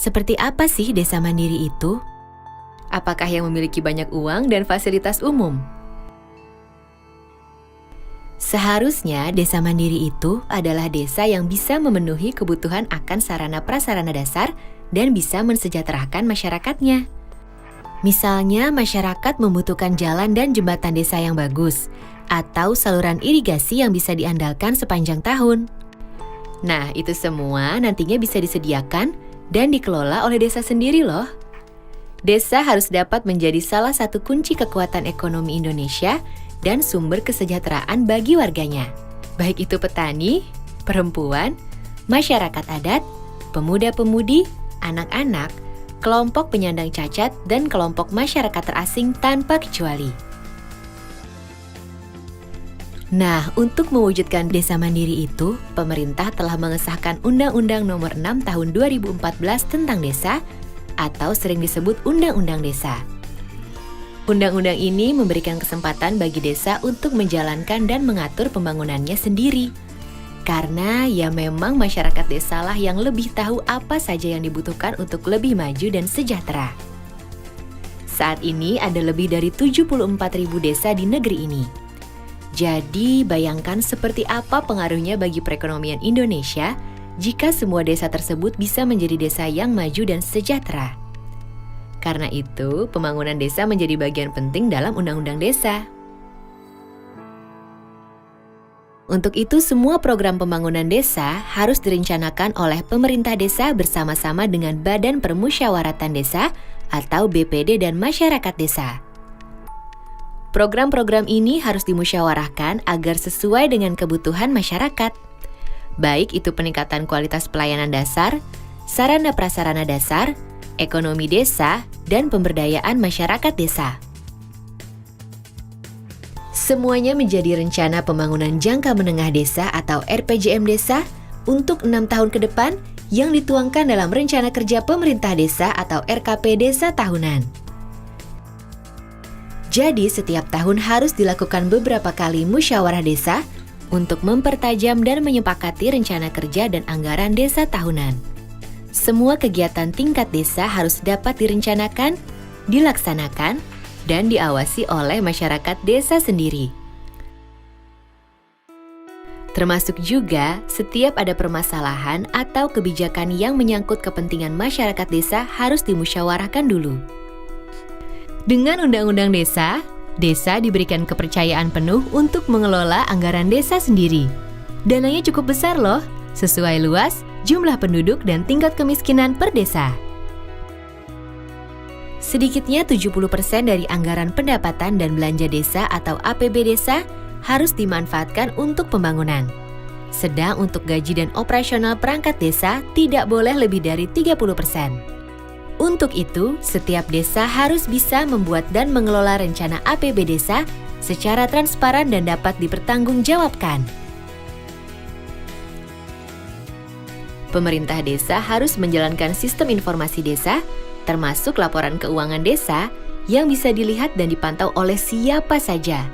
Seperti apa sih desa mandiri itu? Apakah yang memiliki banyak uang dan fasilitas umum? Seharusnya desa mandiri itu adalah desa yang bisa memenuhi kebutuhan akan sarana prasarana dasar dan bisa mensejahterakan masyarakatnya. Misalnya masyarakat membutuhkan jalan dan jembatan desa yang bagus, atau saluran irigasi yang bisa diandalkan sepanjang tahun. Nah, itu semua nantinya bisa disediakan dan dikelola oleh desa sendiri loh. Desa harus dapat menjadi salah satu kunci kekuatan ekonomi Indonesia dan sumber kesejahteraan bagi warganya. Baik itu petani, perempuan, masyarakat adat, pemuda-pemudi, anak-anak, kelompok penyandang cacat, dan kelompok masyarakat terasing tanpa kecuali. Nah, untuk mewujudkan desa mandiri itu, pemerintah telah mengesahkan Undang-Undang Nomor 6 Tahun 2014 tentang Desa, atau sering disebut Undang-Undang Desa. Undang-undang ini memberikan kesempatan bagi desa untuk menjalankan dan mengatur pembangunannya sendiri. Karena ya memang masyarakat desalah yang lebih tahu apa saja yang dibutuhkan untuk lebih maju dan sejahtera. Saat ini ada lebih dari 74.000 desa di negeri ini. Jadi bayangkan seperti apa pengaruhnya bagi perekonomian Indonesia jika semua desa tersebut bisa menjadi desa yang maju dan sejahtera. Karena itu, pembangunan desa menjadi bagian penting dalam Undang-Undang Desa. Untuk itu, semua program pembangunan desa harus direncanakan oleh pemerintah desa bersama-sama dengan Badan Permusyawaratan Desa atau BPD dan masyarakat desa. Program-program ini harus dimusyawarahkan agar sesuai dengan kebutuhan masyarakat. Baik itu peningkatan kualitas pelayanan dasar, sarana prasarana dasar, ekonomi desa, dan pemberdayaan masyarakat desa. Semuanya menjadi rencana pembangunan jangka menengah desa atau RPJM desa untuk 6 tahun ke depan yang dituangkan dalam Rencana Kerja Pemerintah Desa atau RKP Desa Tahunan. Jadi setiap tahun harus dilakukan beberapa kali musyawarah desa untuk mempertajam dan menyepakati rencana kerja dan anggaran desa tahunan. Semua kegiatan tingkat desa harus dapat direncanakan, dilaksanakan, dan diawasi oleh masyarakat desa sendiri. Termasuk juga setiap ada permasalahan atau kebijakan yang menyangkut kepentingan masyarakat desa harus dimusyawarahkan dulu. Dengan Undang-Undang Desa, desa diberikan kepercayaan penuh untuk mengelola anggaran desa sendiri. Dananya cukup besar loh, sesuai luas, jumlah penduduk, dan tingkat kemiskinan per desa. Sedikitnya 70% dari anggaran pendapatan dan belanja desa atau APB desa harus dimanfaatkan untuk pembangunan. Sedang untuk gaji dan operasional perangkat desa tidak boleh lebih dari 30%. Untuk itu, setiap desa harus bisa membuat dan mengelola rencana APB desa secara transparan dan dapat dipertanggungjawabkan. Pemerintah desa harus menjalankan sistem informasi desa, termasuk laporan keuangan desa yang bisa dilihat dan dipantau oleh siapa saja.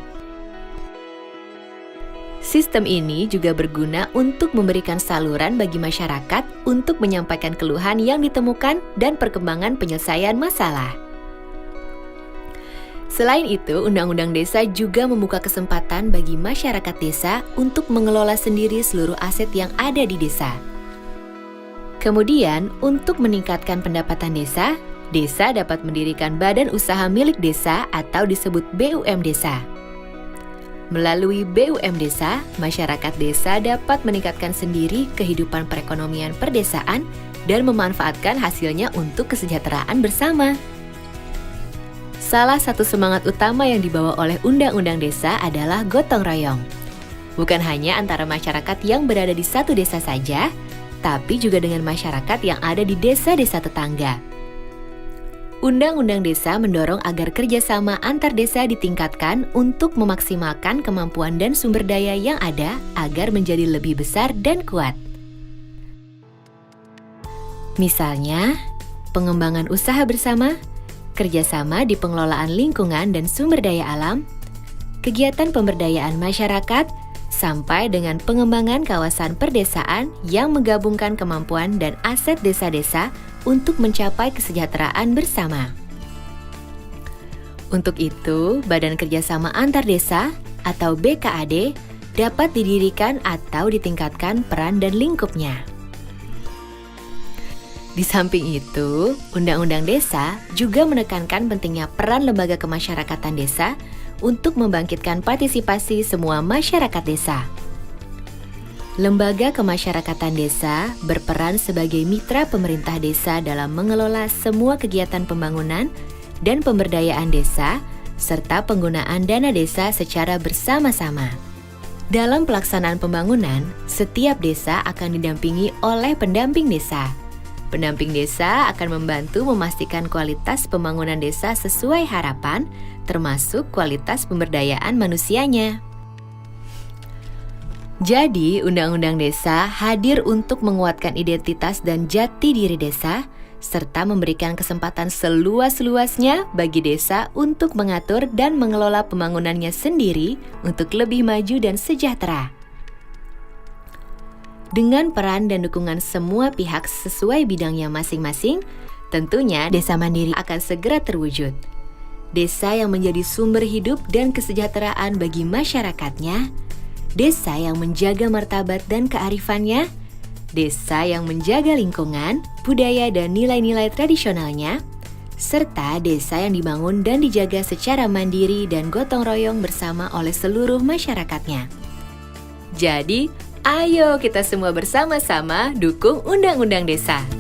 Sistem ini juga berguna untuk memberikan saluran bagi masyarakat untuk menyampaikan keluhan yang ditemukan dan perkembangan penyelesaian masalah. Selain itu, Undang-Undang Desa juga membuka kesempatan bagi masyarakat desa untuk mengelola sendiri seluruh aset yang ada di desa. Kemudian, untuk meningkatkan pendapatan desa, desa dapat mendirikan badan usaha milik desa atau disebut BUM desa. Melalui BUM desa, masyarakat desa dapat meningkatkan sendiri kehidupan perekonomian perdesaan dan memanfaatkan hasilnya untuk kesejahteraan bersama. Salah satu semangat utama yang dibawa oleh Undang-Undang Desa adalah gotong royong. Bukan hanya antara masyarakat yang berada di satu desa saja, tapi juga dengan masyarakat yang ada di desa-desa tetangga. Undang-Undang Desa mendorong agar kerjasama antar desa ditingkatkan untuk memaksimalkan kemampuan dan sumber daya yang ada agar menjadi lebih besar dan kuat. Misalnya, pengembangan usaha bersama, kerjasama di pengelolaan lingkungan dan sumber daya alam, kegiatan pemberdayaan masyarakat, sampai dengan pengembangan kawasan perdesaan yang menggabungkan kemampuan dan aset desa-desa untuk mencapai kesejahteraan bersama. Untuk itu, Badan Kerjasama Antar Desa atau BKAD dapat didirikan atau ditingkatkan peran dan lingkupnya. Di samping itu, Undang-Undang Desa juga menekankan pentingnya peran lembaga kemasyarakatan desa untuk membangkitkan partisipasi semua masyarakat desa. Lembaga kemasyarakatan desa berperan sebagai mitra pemerintah desa dalam mengelola semua kegiatan pembangunan dan pemberdayaan desa, serta penggunaan dana desa secara bersama-sama. Dalam pelaksanaan pembangunan, setiap desa akan didampingi oleh pendamping desa. Pendamping desa akan membantu memastikan kualitas pembangunan desa sesuai harapan, termasuk kualitas pemberdayaan manusianya. Jadi, Undang-Undang Desa hadir untuk menguatkan identitas dan jati diri desa, serta memberikan kesempatan seluas-luasnya bagi desa untuk mengatur dan mengelola pembangunannya sendiri untuk lebih maju dan sejahtera. Dengan peran dan dukungan semua pihak sesuai bidangnya masing-masing, tentunya desa mandiri akan segera terwujud. Desa yang menjadi sumber hidup dan kesejahteraan bagi masyarakatnya, desa yang menjaga martabat dan kearifannya, desa yang menjaga lingkungan, budaya dan nilai-nilai tradisionalnya, serta desa yang dibangun dan dijaga secara mandiri dan gotong royong bersama oleh seluruh masyarakatnya. Jadi, ayo kita semua bersama-sama dukung Undang-Undang Desa.